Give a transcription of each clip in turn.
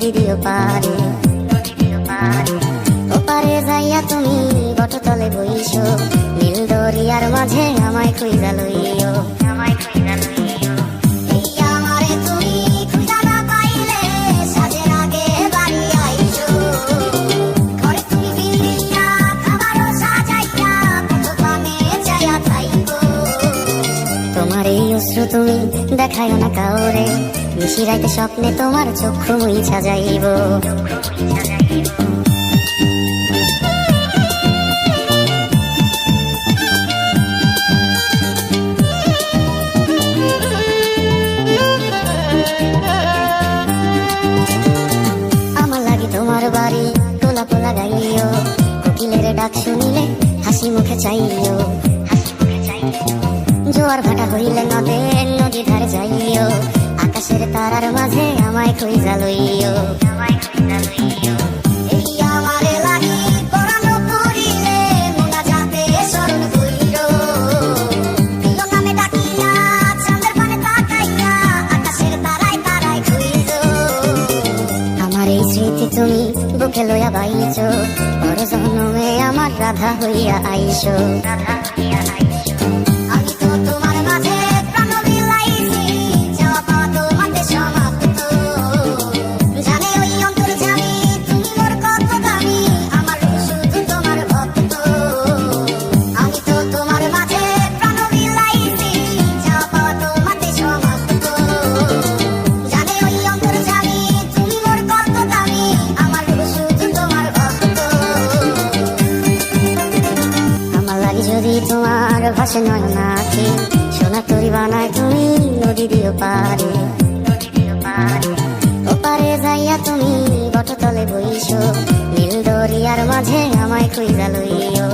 নদীর পারে ওপারে যাইয়া তুমি বটতলে বইছো, নীল দরিয়ার মাঝে আমায় খুঁজা লইও। তোমার এই অশ্রু তুমি দেখায় না কাউরে, নিশিরাইতে স্বপ্নে তোমার চক্ষু মুইছা যাইব। আমার লাগি তোমার বাড়ি তোলা পোলা গাইও, কোকিলের ডাক শুনিলে হাসি মুখে চাইও। জোয়ার ভাটা হইলে নদী ধারে যাইও, আকাশের তারার মাঝে আমায় খুঁজা লইও। আমার এই স্মৃতি তুমি বুকে লইয়া বাইছো, বড় জন্মে আমার রাধা হইয়া আইসো। যদি তোমার ভাসে নয়ন আঁখি, সোনা তরি বানায় তুমি নদীর পারে ওপারে যাইয়া তুমি বটতলে বইছো, নীল দরিয়ার মাঝে আমায় খুঁজা লইও।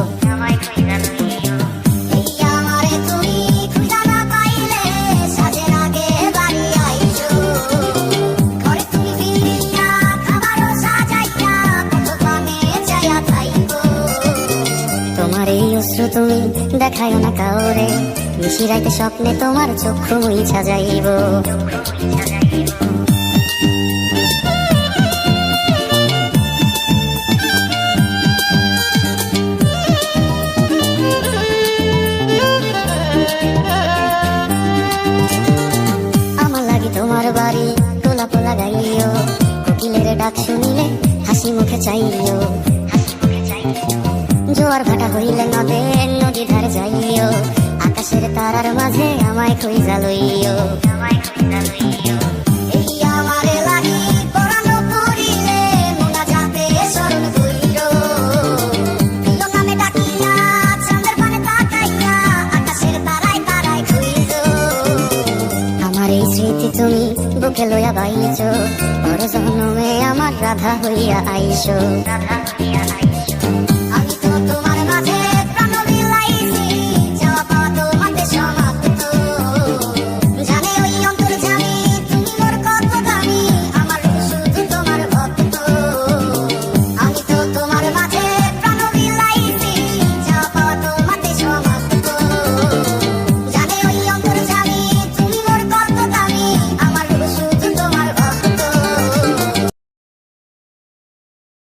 তোমার এই অশ্রু তুমি দেখায় না কাউরে, নিশিরাইতে স্বপ্নে তোমার চক্ষু মুইছা যাইব। আমার লাগি তোমার বাড়ি তোলা পোলা গাইও, কোকিলের ডাক শুনিলে হাসি মুখে চাইও। জোয়ার ভাটা হইলে নদী ধারে যাইও, আকাশের তারার মাঝে আমায় খুঁজা লইও। আমার এই স্মৃতি তুমি বুকে লইয়া বাইছো, বড় জন্মে আমার রাধা হইয়া আইসো।